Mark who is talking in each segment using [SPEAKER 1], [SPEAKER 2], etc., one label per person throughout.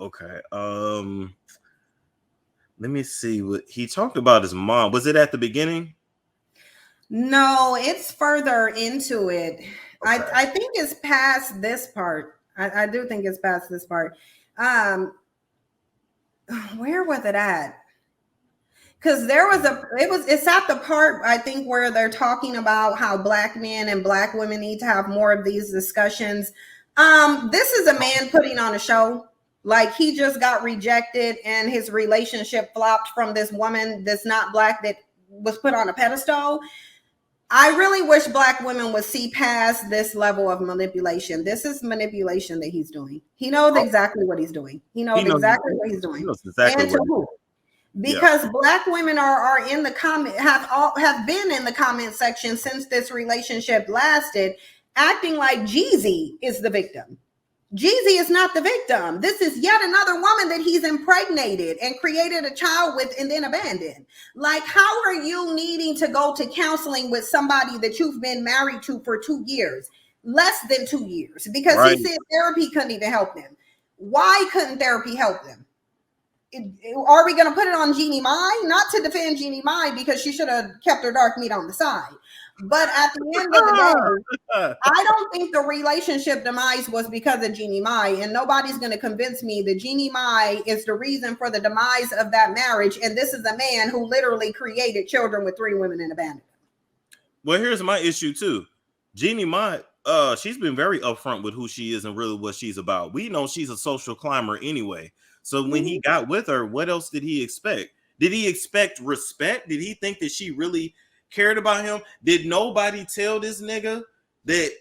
[SPEAKER 1] Okay. Let me see what he talked about his mom. Was it at the beginning?
[SPEAKER 2] No, it's further into it.
[SPEAKER 1] Okay.
[SPEAKER 2] I think it's past this part. I do think it's past this part. Um, where was it at? Because it's at the part I think where they're talking about how black men and black women need to have more of these discussions. This is a man putting on a show. Like he just got rejected and his relationship flopped from this woman that's not black that was put on a pedestal. I really wish black women would see past this level of manipulation. This is manipulation that he's doing. He knows exactly what he's doing. He knows exactly what he's doing.
[SPEAKER 1] He knows exactly
[SPEAKER 2] and to who? Because black women are in the comment have been in the comment section since this relationship lasted, acting like Jeezy is the victim. Jeezy is not the victim. This is yet another woman that he's impregnated and created a child with and then abandoned. Like, how are you needing to go to counseling with somebody that you've been married to for 2 years? Less than 2 years. Because he said therapy couldn't even help them. Why couldn't therapy help them? Are we going to put it on Jeannie Mai? Not to defend Jeannie Mai because she should have kept her dark meat on the side. But at the end of the day, I don't think the relationship demise was because of Jeannie Mai, and nobody's going to convince me that Jeannie Mai is the reason for the demise of that marriage. And this is a man who literally created children with 3 women and abandoned them.
[SPEAKER 1] Well, here's my issue too. Jeannie Mai, she's been very upfront with who she is and really what she's about. We know she's a social climber anyway. So when he got with her, what else did he expect? Did he expect respect? Did he think that she really cared about him? Did nobody tell this nigga that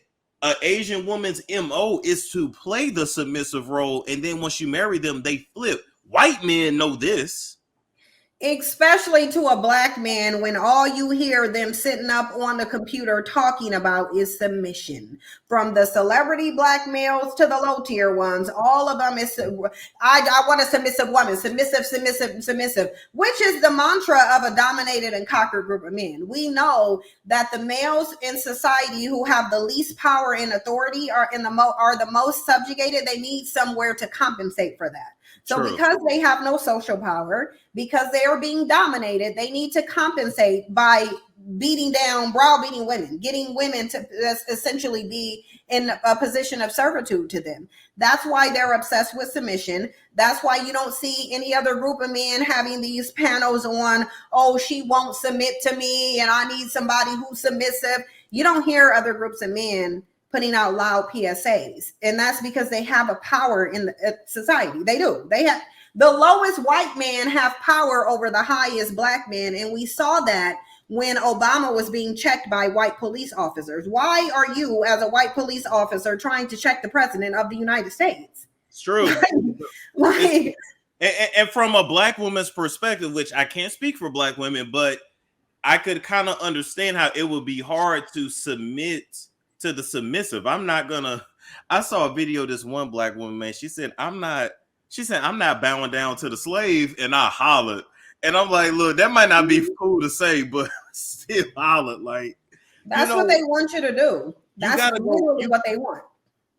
[SPEAKER 1] an Asian woman's MO is to play the submissive role, and then once you marry them, they flip? White men know this.
[SPEAKER 2] Especially to a black man, when all you hear them sitting up on the computer talking about is submission. From the celebrity black males to the low tier ones, all of them is, I want a submissive woman, submissive, which is the mantra of a dominated and conquered group of men. We know that the males in society who have the least power and authority are the most subjugated. They need somewhere to compensate for that. So True. Because they have no social power, because they are being dominated, they need to compensate by browbeating women, getting women to essentially be in a position of servitude to them. That's why they're obsessed with submission. That's why you don't see any other group of men having these panels on, oh, she won't submit to me and I need somebody who's submissive. You don't hear other groups of men putting out loud PSAs. And that's because they have a power in the society. They do. They have the lowest white man have power over the highest black man. And we saw that when Obama was being checked by white police officers. Why are you, as a white police officer, trying to check the president of the United States?
[SPEAKER 1] It's true. And from a black woman's perspective, which I can't speak for black women, but I could kind of understand how it would be hard to submit to the submissive. I saw a video of this one black woman, man. She said, I'm not bowing down to the slave, and I hollered. And I'm like, look, that might not be cool to say, but still hollered. Like,
[SPEAKER 2] that's what they want you to do. That's literally what they want.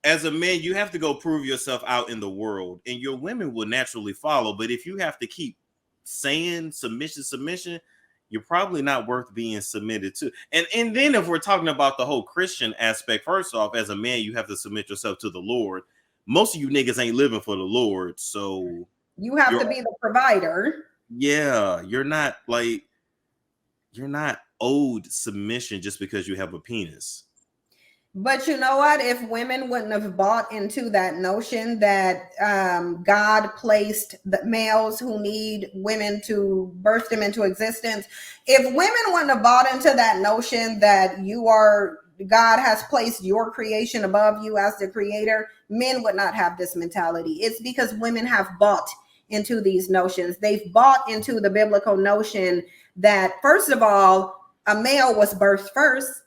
[SPEAKER 1] As a man, you have to go prove yourself out in the world, and your women will naturally follow. But if you have to keep saying submission, you're probably not worth being submitted to. And then if we're talking about the whole Christian aspect, first off, as a man, you have to submit yourself to the Lord. Most of you niggas ain't living for the Lord, so
[SPEAKER 2] you have to be the provider.
[SPEAKER 1] Yeah, you're not owed submission just because you have a penis.
[SPEAKER 2] But you know what? If women wouldn't have bought into that notion that God placed the males who need women to birth them into existence, if women wouldn't have bought into that notion that God has placed your creation above you as the creator, men would not have this mentality. It's because women have bought into these notions. They've bought into the biblical notion that, first of all, a male was birthed first.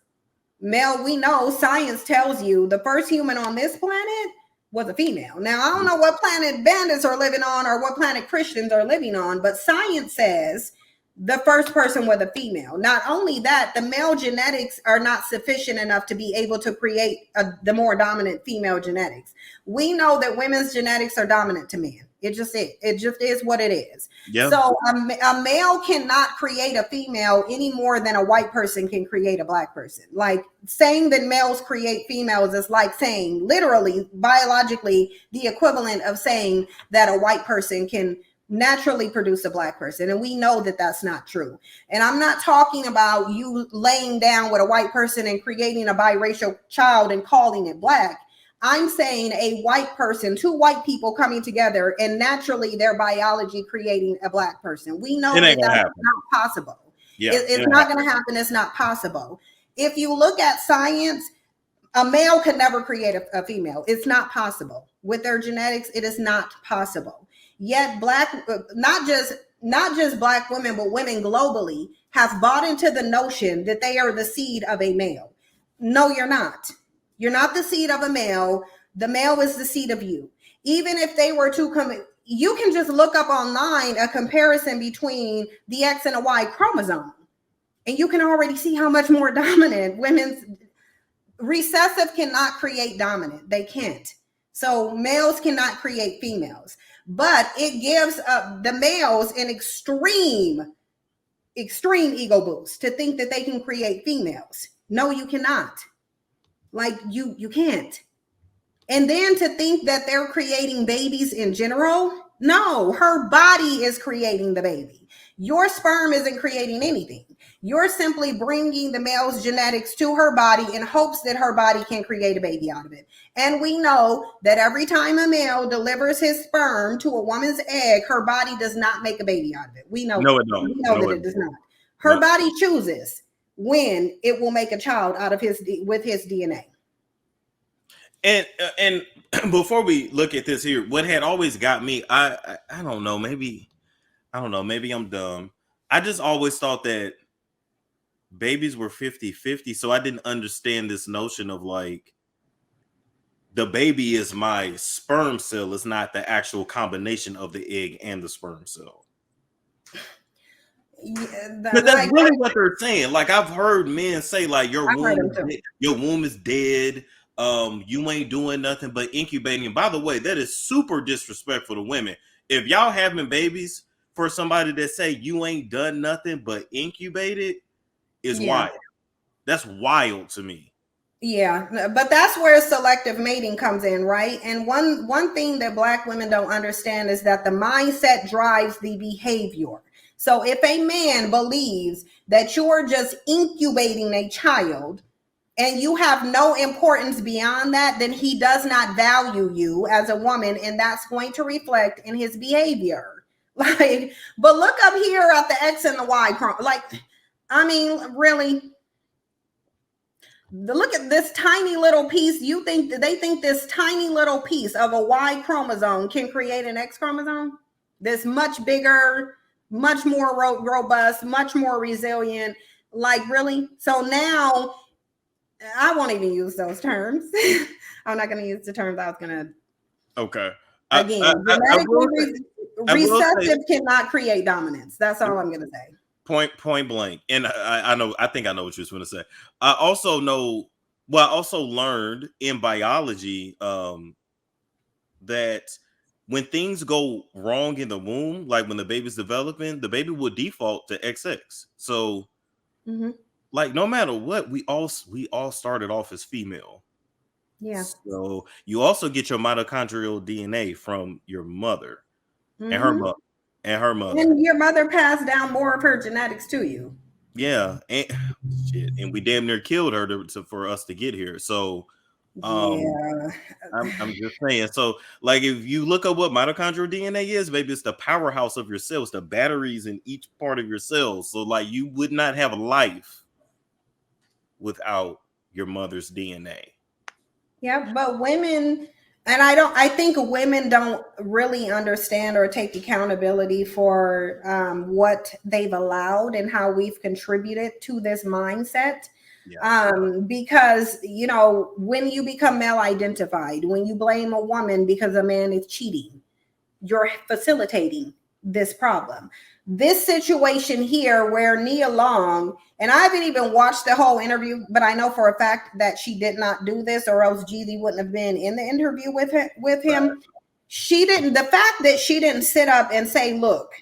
[SPEAKER 2] Male, we know science tells you the first human on this planet was a female. Now, I don't know what planet bandits are living on or what planet Christians are living on, but science says the first person was a female. Not only that, the male genetics are not sufficient enough to be able to create the more dominant female genetics. We know that women's genetics are dominant to men. It just is what it is.
[SPEAKER 1] Yeah.
[SPEAKER 2] So a male cannot create a female any more than a white person can create a black person. Like saying that males create females is like saying, literally, biologically, the equivalent of saying that a white person can naturally produce a black person. And we know that that's not true. And I'm not talking about you laying down with a white person and creating a biracial child and calling it black. I'm saying a white person, two white people coming together and naturally their biology creating a black person. We know that that's not possible.
[SPEAKER 1] Yeah,
[SPEAKER 2] it's not going to happen. It's not possible. If you look at science, a male could never create a female. It's not possible. With their genetics, it is not possible. Yet not just black women, but women globally have bought into the notion that they are the seed of a male. No, you're not. You're not the seed of a male. The male is the seed of you. Even if they were to come, you can just look up online a comparison between the X and a Y chromosome, and you can already see how much more dominant women's recessive cannot create dominant. They can't. So males cannot create females, but it gives the males an extreme ego boost to think that they can create females. No, you cannot. Like you can't. And then to think that they're creating babies in general. No, her body is creating the baby. Your sperm isn't creating anything. You're simply bringing the male's genetics to her body in hopes that her body can create a baby out of it. And we know that every time a male delivers his sperm to a woman's egg, her body does not make a baby out of it. We know,
[SPEAKER 1] no, it don't.
[SPEAKER 2] We know that it does not. Her body chooses when it will make a child out of his DNA.
[SPEAKER 1] And before we look at this here, what had always got me, I don't know, maybe I'm dumb. I just always thought that babies were 50-50, so I didn't understand this notion of like the baby is my sperm cell, it's not the actual combination of the egg and the sperm cell. Yeah, that's really what they're saying. Like I've heard men say, like your womb is dead. You ain't doing nothing but incubating. And by the way, that is super disrespectful to women. If y'all having babies for somebody that say you ain't done nothing but incubated is wild. That's wild to me.
[SPEAKER 2] Yeah, but that's where selective mating comes in, right? And one thing that Black women don't understand is that the mindset drives the behavior. So if a man believes that you're just incubating a child and you have no importance beyond that, then he does not value you as a woman, and that's going to reflect in his behavior. Like, but look up here at the X and the Y. Like, I mean, really? Look at this tiny little piece. They think this tiny little piece of a Y chromosome can create an X chromosome? This much bigger, much more robust, much more resilient. Like, really? So now I won't even use those terms. I'm not going to use the terms I was going to.
[SPEAKER 1] Okay.
[SPEAKER 2] Again, recessive cannot create dominance. That's all I'm going to say.
[SPEAKER 1] Point blank. And I think I know what you was going to say. I also learned in biology that when things go wrong in the womb, like when the baby's developing, the baby will default to XX. So like no matter what, we all started off as female.
[SPEAKER 2] Yeah.
[SPEAKER 1] So you also get your mitochondrial DNA from your mother and her mother. And
[SPEAKER 2] your mother passed down more of her genetics to you.
[SPEAKER 1] Yeah, and we damn near killed her for us to get here. So, I'm just saying. So, like, if you look up what mitochondrial DNA is, baby, it's the powerhouse of your cells, the batteries in each part of your cells. So, like, you would not have life without your mother's DNA.
[SPEAKER 2] Yeah, but women. And I think women don't really understand or take accountability for what they've allowed and how we've contributed to this mindset. Yeah. Because, you know, when you become male identified, when you blame a woman because a man is cheating, you're facilitating this problem. This situation here where Nia Long, and I haven't even watched the whole interview, but I know for a fact that she did not do this, or else Jeezy wouldn't have been in the interview with him. She didn't, the fact that she didn't sit up and say, look,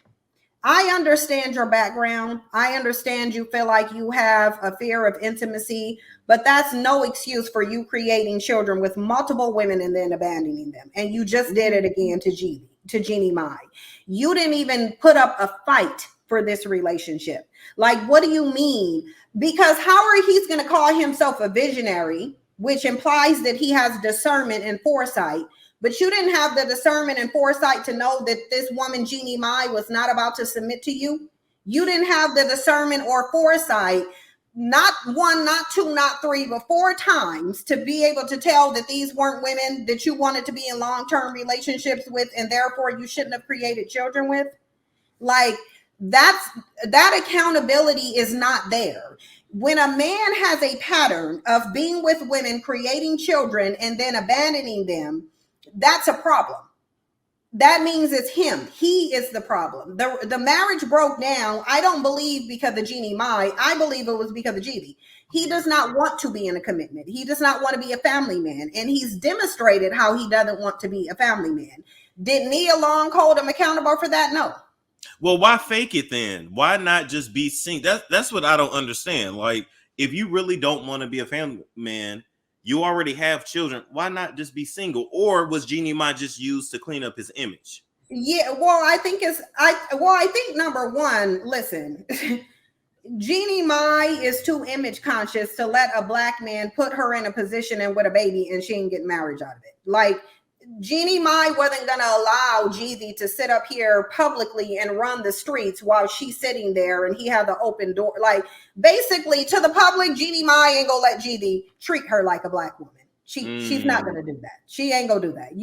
[SPEAKER 2] I understand your background. I understand you feel like you have a fear of intimacy, but that's no excuse for you creating children with multiple women and then abandoning them. And you just did it again to Jeannie Mai. You didn't even put up a fight for this relationship. Like, what do you mean? Because he's going to call himself a visionary, which implies that he has discernment and foresight. But you didn't have the discernment and foresight to know that this woman, Jeannie Mai, was not about to submit to you. You didn't have the discernment or foresight, not one, not two, not three, but 4 times, to be able to tell that these weren't women that you wanted to be in long-term relationships with, and therefore you shouldn't have created children with. Like, that accountability is not there. When a man has a pattern of being with women, creating children, and then abandoning them, that's a problem. That means it's him. He is the problem. The marriage broke down. I don't believe because of Jeannie Mai. I believe it was because of Jeezy. He does not want to be in a commitment. He does not want to be a family man. And he's demonstrated how he doesn't want to be a family man. Did Nia Long hold him accountable for that? No.
[SPEAKER 1] Well, why fake it then? Why not just be single? That's what I don't understand. Like, if you really don't want to be a family man, you already have children. Why not just be single? Or was Jeannie Mai just used to clean up his image?
[SPEAKER 2] Yeah, well, I think number one, listen, Jeannie Mai is too image conscious to let a black man put her in a position and with a baby and she ain't getting marriage out of it. Like, Jeannie Mai wasn't gonna allow Jeezy to sit up here publicly and run the streets while she's sitting there and he had the open door. Like, basically, to the public, Jeannie Mai ain't gonna let Jeezy treat her like a black woman. She's not gonna do that. She ain't gonna do that.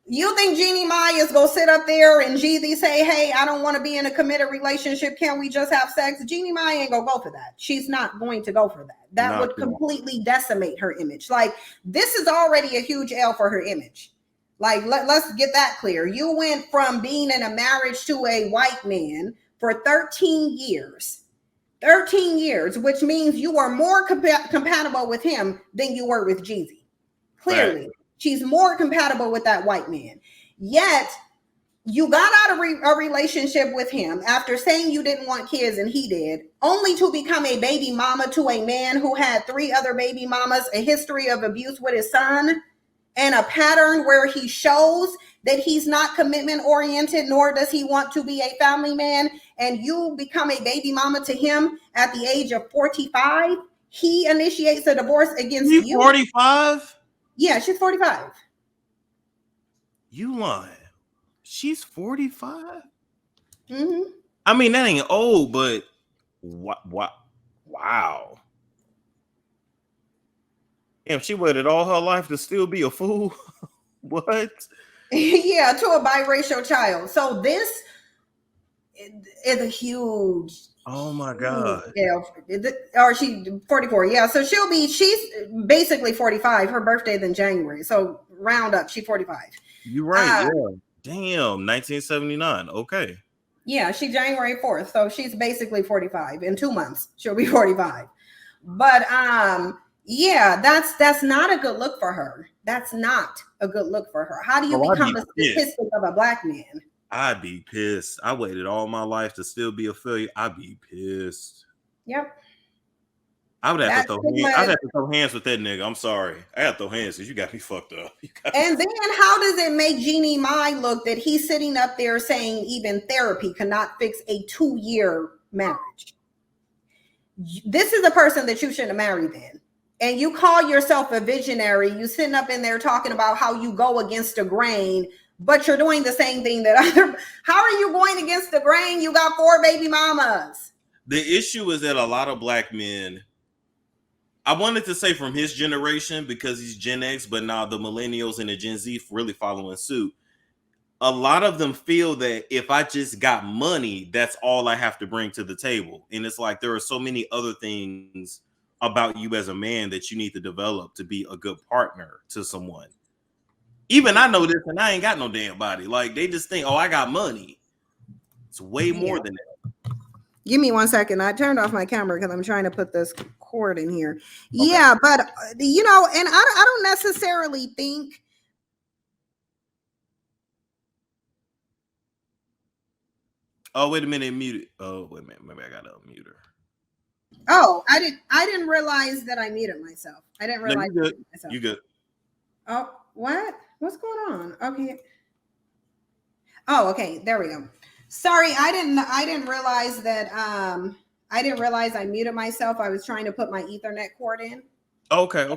[SPEAKER 2] You think Jeannie Mai is gonna sit up there and Jeezy say, hey, I don't want to be in a committed relationship, can we just have sex? Jeannie Mai ain't gonna go for that. She's not going to go for that. That would completely decimate her image. Like, this is already a huge L for her image. Like, let's get that clear. You went from being in a marriage to a white man for 13 years. 13 years, which means you are more compatible with him than you were with Jeezy. Clearly. Right. She's more compatible with that white man. Yet, you got out of a relationship with him after saying you didn't want kids and he did, only to become a baby mama to a man who had 3 other baby mamas, a history of abuse with his son, and a pattern where he shows that he's not commitment oriented, nor does he want to be a family man. And you become a baby mama to him at the age of 45. He initiates a divorce against you.
[SPEAKER 1] 45?
[SPEAKER 2] Yeah, she's 45.
[SPEAKER 1] You lying. She's 45?
[SPEAKER 2] Mm-hmm.
[SPEAKER 1] I mean, that ain't old, but wow. Damn, she waited all her life to still be a fool? What?
[SPEAKER 2] Yeah, to a biracial child. So this is a huge...
[SPEAKER 1] Oh my God.
[SPEAKER 2] Yeah, or she 44. Yeah, so she's basically 45. Her birthday's in January. So round up, she's 45.
[SPEAKER 1] You're right. Yeah. Damn, 1979. Okay.
[SPEAKER 2] Yeah, she's January 4th. So she's basically 45. In 2 months, she'll be 45. But yeah, that's not a good look for her. That's not a good look for her. How do you become a statistic of a black man?
[SPEAKER 1] I'd be pissed. I waited all my life to still be a failure. I'd be pissed.
[SPEAKER 2] Yep.
[SPEAKER 1] I'd have to throw hands with that nigga. I'm sorry. I have to throw hands because you got me fucked up.
[SPEAKER 2] And then how does it make Jeannie Mai look that he's sitting up there saying even therapy cannot fix a 2-year marriage? This is a person that you shouldn't have married then. And you call yourself a visionary. You sitting up in there talking about how you go against the grain, but you're doing the same thing that how are you going against the grain? You got 4 baby mamas.
[SPEAKER 1] The issue is that a lot of black men, I wanted to say from his generation because he's Gen X, but now the millennials and the Gen Z really following suit. A lot of them feel that if I just got money, that's all I have to bring to the table. And it's like there are so many other things about you as a man that you need to develop to be a good partner to someone. Even I know this, and I ain't got no damn body. Like they just think, oh, I got money. It's way more than that.
[SPEAKER 2] Give me 1 second. I turned off my camera because I'm trying to put this cord in here. Okay. Yeah, but and I don't necessarily think.
[SPEAKER 1] Oh, wait a minute, muted. Oh, wait a minute, maybe I gotta unmute her.
[SPEAKER 2] Oh, I didn't realize that I muted myself. I didn't realize.
[SPEAKER 1] No, you good. You good.
[SPEAKER 2] Oh, what? What's going on? Okay. Oh, okay. There we go. Sorry, I didn't realize that. I didn't realize I muted myself. I was trying to put my Ethernet cord in.
[SPEAKER 1] Okay.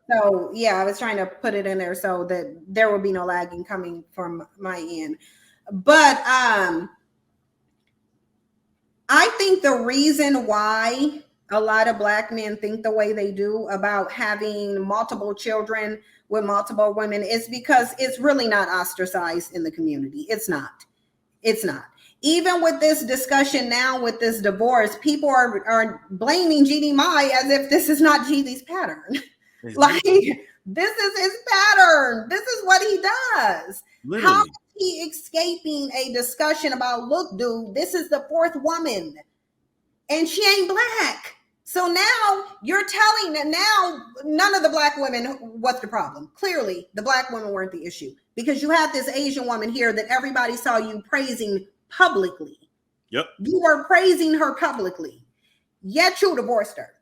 [SPEAKER 2] So yeah, I was trying to put it in there so that there will be no lagging coming from my end. But I think the reason why a lot of Black men think the way they do about having multiple children with multiple women is because it's really not ostracized in the community. It's not. Even with this discussion now with this divorce, people are blaming Jeannie Mai as if this is not Jeezy's pattern. Like, this is his pattern. This is what he does. Literally. How is he escaping a discussion about, look, dude, this is the fourth woman and she ain't Black. So now you're telling that now none of the Black women, what's the problem? Clearly, the Black women weren't the issue because you had this Asian woman here that everybody saw you praising publicly.
[SPEAKER 1] Yep.
[SPEAKER 2] You were praising her publicly, yet you divorced her.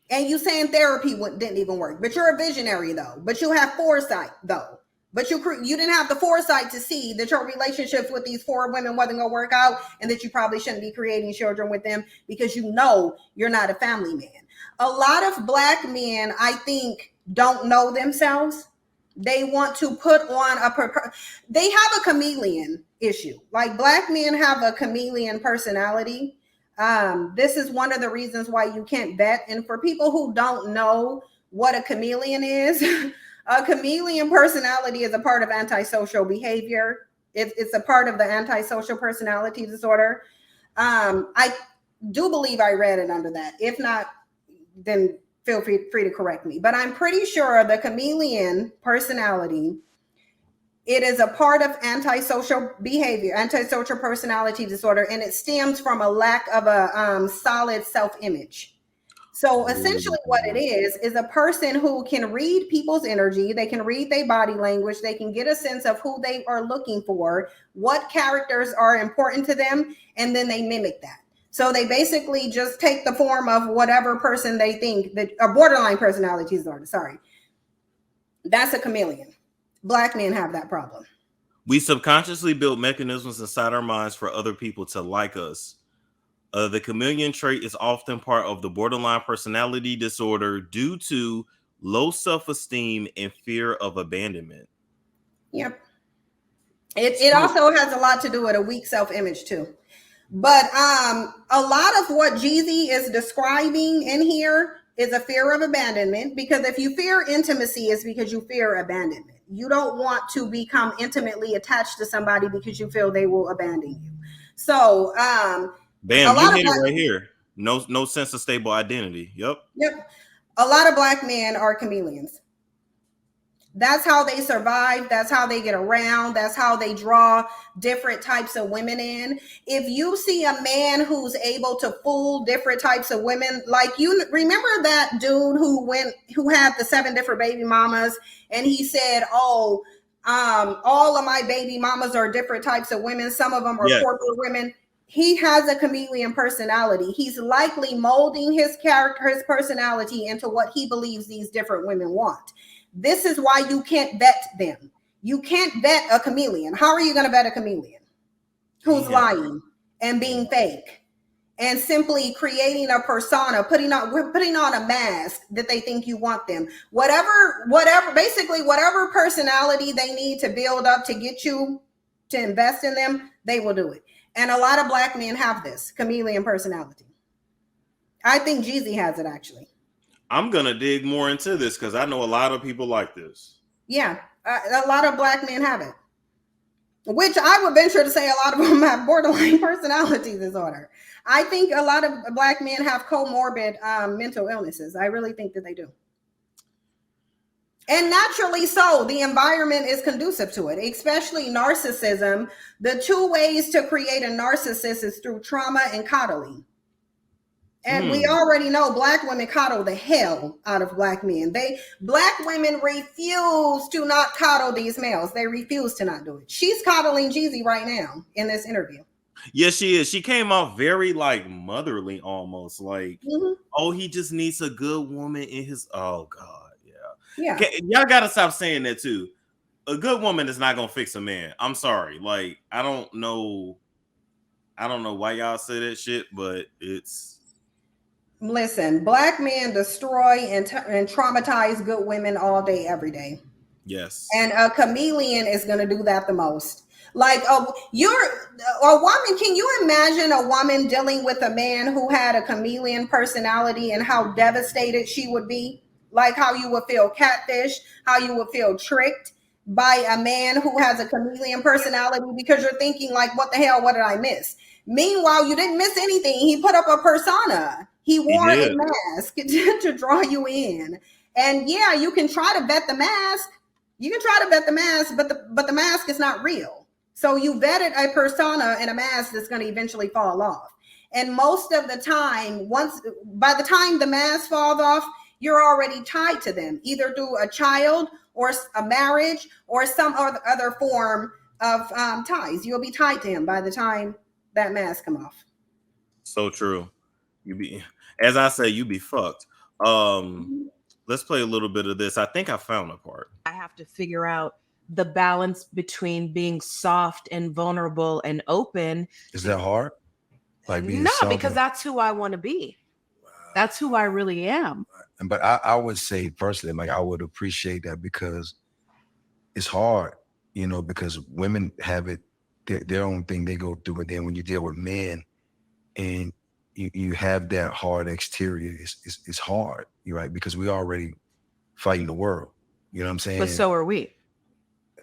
[SPEAKER 2] And you saying therapy didn't even work, but you're a visionary though. But you have foresight though. But you didn't have the foresight to see that your relationships with these four women wasn't going to work out and that you probably shouldn't be creating children with them because you know you're not a family man. A lot of Black men, I think, don't know themselves. They want to put on they have a chameleon issue. Like Black men have a chameleon personality. This is one of the reasons why you can't vet. And for people who don't know what a chameleon is, a chameleon personality is a part of antisocial behavior. It's a part of the antisocial personality disorder. I do believe I read it under that. If not, then feel free to correct me. But I'm pretty sure the chameleon personality, it is a part of antisocial behavior, antisocial personality disorder, and it stems from a lack of a solid self-image. So essentially what it is a person who can read people's energy, they can read their body language, they can get a sense of who they are looking for, what characters are important to them, and then they mimic that. So they basically just take the form of whatever person they think that a borderline personality disorder, sorry. That's a chameleon. Black men have that problem.
[SPEAKER 1] We subconsciously build mechanisms inside our minds for other people to like us. The chameleon trait is often part of the borderline personality disorder due to low self-esteem and fear of abandonment.
[SPEAKER 2] Yep. It also has a lot to do with a weak self-image too. But a lot of what Jeezy is describing in here is a fear of abandonment, because if you fear intimacy, it's because you fear abandonment. You don't want to become intimately attached to somebody because you feel they will abandon you. So,
[SPEAKER 1] bam, you hit it right here. No sense of stable identity. Yep.
[SPEAKER 2] A lot of Black men are chameleons. That's how they survive. That's how they get around. That's how they draw different types of women in. If you see a man who's able to fool different types of women, like you remember that dude who had the 7 different baby mamas, and he said, all of my baby mamas are different types of women. Some of them are corporate women. He has a chameleon personality. He's likely molding his character, his personality into what he believes these different women want. This is why you can't vet them. You can't vet a chameleon. How are you going to vet a chameleon who's lying and being fake and simply creating a persona, putting on a mask that they think you want them? Whatever personality they need to build up to get you to invest in them, they will do it. And a lot of Black men have this chameleon personality. I think Jeezy has it, actually.
[SPEAKER 1] I'm going to dig more into this because I know a lot of people like this.
[SPEAKER 2] Yeah, a lot of Black men have it, which I would venture to say a lot of them have borderline personality disorder. I think a lot of Black men have comorbid mental illnesses. I really think that they do. And naturally so, the environment is conducive to it, especially narcissism. The two ways to create a narcissist is through trauma and coddling. And we already know Black women coddle the hell out of Black men. Black women refuse to not coddle these males. They refuse to not do it. She's coddling Jeezy right now in this interview.
[SPEAKER 1] Yes, she is. She came off very like motherly, almost like, oh, he just needs a good woman in his. Oh God, yeah. Okay, y'all gotta stop saying that too. A good woman is not gonna fix a man. I'm sorry. Like, I don't know why y'all say that shit, but it's.
[SPEAKER 2] Listen, Black men destroy and traumatize good women all day, every day.
[SPEAKER 1] Yes.
[SPEAKER 2] And a chameleon is going to do that the most. Like you're a woman. Can you imagine a woman dealing with a man who had a chameleon personality and how devastated she would be? Like how you would feel catfished, how you would feel tricked by a man who has a chameleon personality, because you're thinking like, what the hell? What did I miss? Meanwhile, you didn't miss anything. He put up a persona. He wore a mask to draw you in. And yeah, you can try to vet the mask. You can try to vet the mask, but the mask is not real. So you vetted a persona and a mask that's going to eventually fall off. And most of the time, by the time the mask falls off, you're already tied to them, either through a child or a marriage or some other form of ties. You'll be tied to him by the time that mask come off.
[SPEAKER 1] So true. As I say, you be fucked. Let's play a little bit of this. I think I found a part.
[SPEAKER 3] I have to figure out the balance between being soft and vulnerable and open.
[SPEAKER 4] Is that hard? Like being
[SPEAKER 3] no,
[SPEAKER 4] soft
[SPEAKER 3] because that's who I want to be. Wow. That's who I really am.
[SPEAKER 4] But I would say personally, like I would appreciate that, because it's hard, because women have it, their own thing they go through. And then when you deal with men and you have that hard exterior, it's hard, right? Because we already fighting the world. You know what I'm saying?
[SPEAKER 3] But so are we.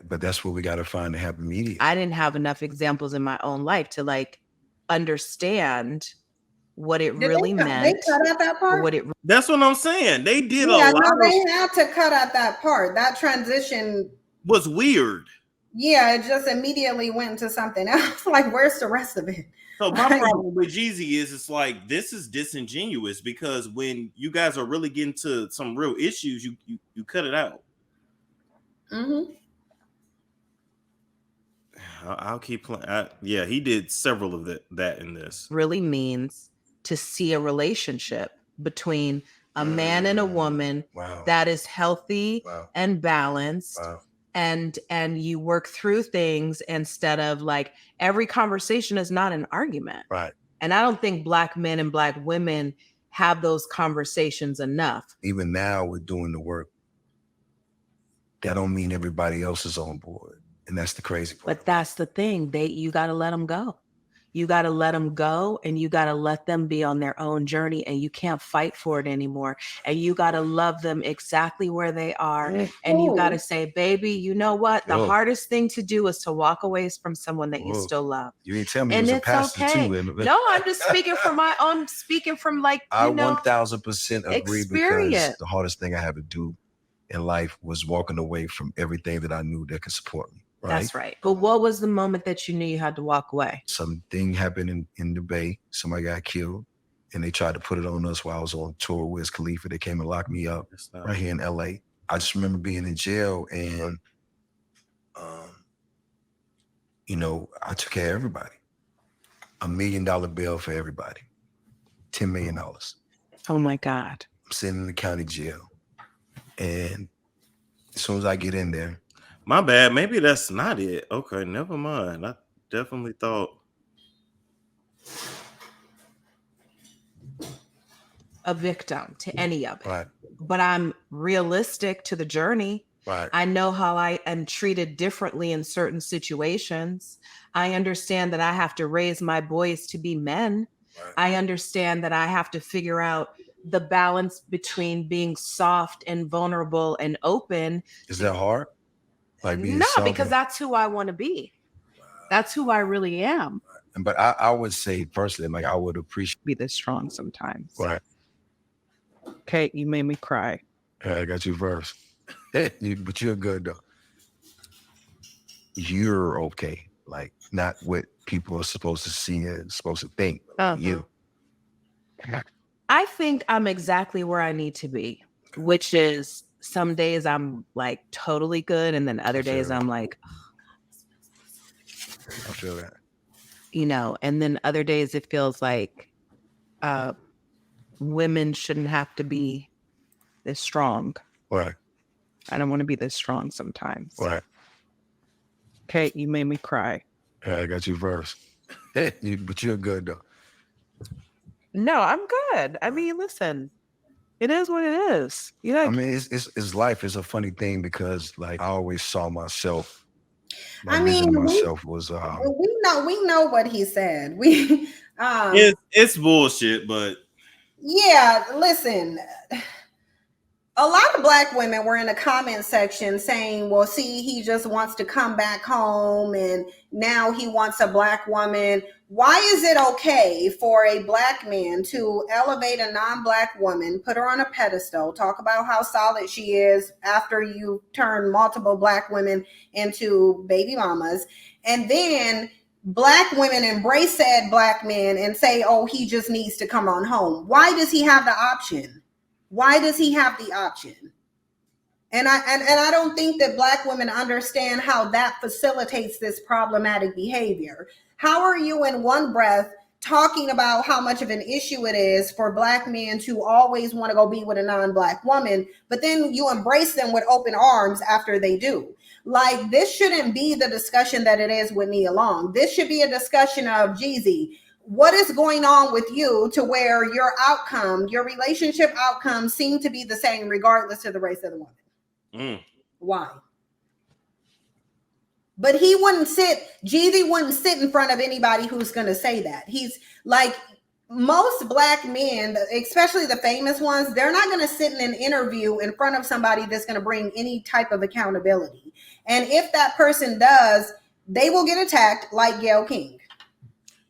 [SPEAKER 4] But that's what we got to find to happen immediately.
[SPEAKER 3] I didn't have enough examples in my own life to like understand what it really meant.
[SPEAKER 2] They cut out that part?
[SPEAKER 1] That's what I'm saying. They did a lot.
[SPEAKER 2] They had to cut out that part. That transition
[SPEAKER 1] was weird.
[SPEAKER 2] Yeah, it just immediately went into something else. Like, where's the rest of it?
[SPEAKER 1] So my problem with Jeezy is it's like, this is disingenuous, because when you guys are really getting to some real issues, you cut it out. I'll keep playing. Yeah, he did several of that in this.
[SPEAKER 3] Really means to see a relationship between a man and a woman that is healthy and balanced. And you work through things instead of like, every conversation is not an argument.
[SPEAKER 4] Right.
[SPEAKER 3] And I don't think Black men and Black women have those conversations enough.
[SPEAKER 4] Even now we're doing the work. That don't mean everybody else is on board. And that's the crazy part.
[SPEAKER 3] But that's the thing. You got to let them go. You got to let them go, and you got to let them be on their own journey, and you can't fight for it anymore. And you got to love them exactly where they are. And you got to say, baby, you know what? The hardest thing to do is to walk away from someone that you still love.
[SPEAKER 4] You ain't tell me you was a pastor too.
[SPEAKER 3] No, I'm just speaking from my own, speaking from like,
[SPEAKER 4] I 1000% agree,
[SPEAKER 3] experience.
[SPEAKER 4] Because the hardest thing I had to do in life was walking away from everything that I knew that could support me. Right?
[SPEAKER 3] That's right. But what was the moment that you knew you had to walk away?
[SPEAKER 4] Something happened in the Bay. Somebody got killed, and they tried to put it on us while I was on tour with Wiz Khalifa. They came and locked me up right here in LA. I just remember being in jail, and I took care of everybody. $1 million bail for everybody. $10 million.
[SPEAKER 3] Oh my God.
[SPEAKER 4] I'm sitting in the county jail, and as soon as I get in there.
[SPEAKER 1] My bad. Maybe that's not it. Okay, never mind. I definitely thought.
[SPEAKER 3] A victim to any of it.
[SPEAKER 4] Right.
[SPEAKER 3] But I'm realistic to the journey.
[SPEAKER 4] Right.
[SPEAKER 3] I know how I am treated differently in certain situations. I understand that I have to raise my boys to be men. Right. I understand that I have to figure out the balance between being soft and vulnerable and open.
[SPEAKER 4] Is that hard? Like being
[SPEAKER 3] no, because that's who I want to be. That's who I really am.
[SPEAKER 4] But I would say personally, like I would appreciate
[SPEAKER 3] be this strong sometimes.
[SPEAKER 4] Right.
[SPEAKER 3] Kate, you made me cry.
[SPEAKER 4] I got you first. But you're good though. You're okay. Like not what people are supposed to see and supposed to think. You.
[SPEAKER 3] I think I'm exactly where I need to be, which is some days I'm like totally good, and then other days I'm like,
[SPEAKER 4] I feel that.
[SPEAKER 3] you know, and then other days it feels like women shouldn't have to be this strong.
[SPEAKER 4] Right.
[SPEAKER 3] I don't want to be this strong sometimes.
[SPEAKER 4] Right.
[SPEAKER 3] Kate, you made me cry.
[SPEAKER 4] Yeah, I got you first. But you're good though.
[SPEAKER 3] No, I'm good. I mean, listen, it is what it is. You know,
[SPEAKER 4] I mean, it's life. It's a funny thing because like I always saw myself. My
[SPEAKER 2] I
[SPEAKER 4] vision
[SPEAKER 2] mean,
[SPEAKER 4] of myself was
[SPEAKER 2] we know what he said.
[SPEAKER 1] It's bullshit, but
[SPEAKER 2] yeah, listen. A lot of Black women were in the comment section saying, well, see, he just wants to come back home and now he wants a Black woman. Why is it okay for a Black man to elevate a non-Black woman, put her on a pedestal, talk about how solid she is after you turn multiple Black women into baby mamas, and then Black women embrace said Black man and say, oh, he just needs to come on home? Why does he have the option? Why does he have the option? And I don't think that Black women understand how that facilitates this problematic behavior. How are you in one breath talking about how much of an issue it is for Black men to always want to go be with a non-Black woman, but then you embrace them with open arms after they do? Like, this shouldn't be the discussion that it is with Nia Long. This should be a discussion of, Jeezy, what is going on with you to where your outcome, your relationship outcomes seem to be the same regardless of the race of the woman? Why? But he wouldn't Jeezy wouldn't sit in front of anybody who's going to say that. He's like, most Black men, especially the famous ones, they're not going to sit in an interview in front of somebody that's going to bring any type of accountability. And if that person does, they will get attacked like Gayle King.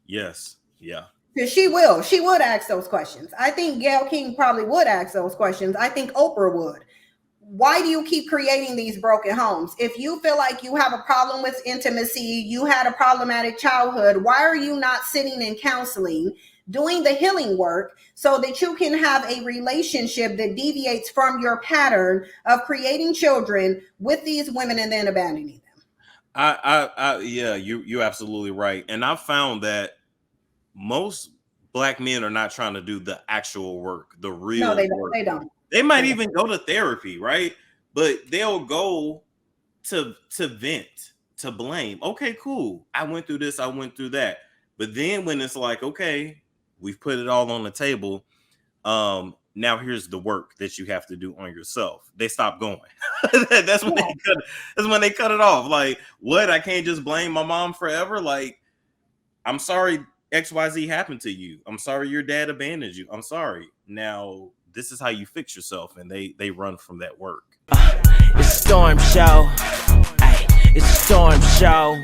[SPEAKER 1] yes. Yeah.
[SPEAKER 2] Because she would ask those questions. I think Gayle King probably would ask those questions. I think Oprah would. Why do you keep creating these broken homes? If you feel like you have a problem with intimacy, you had a problematic childhood, why are you not sitting in counseling, doing the healing work so that you can have a relationship that deviates from your pattern of creating children with these women and then abandoning them?
[SPEAKER 1] Yeah, you're absolutely right. And I found that most Black men are not trying to do the actual work, the real work.
[SPEAKER 2] They don't.
[SPEAKER 1] They might even go to therapy, right? But they'll go to vent, to blame. Okay, cool. I went through this, I went through that. But then when it's like, okay, we've put it all on the table. Now here's the work that you have to do on yourself. They stop going. That's when they cut it off. Like, what? I can't just blame my mom forever. Like, I'm sorry XYZ happened to you. I'm sorry your dad abandoned you. I'm sorry. Now this is how you fix yourself, and they run from that work.
[SPEAKER 5] It's a storm show. Ay, it's a storm show.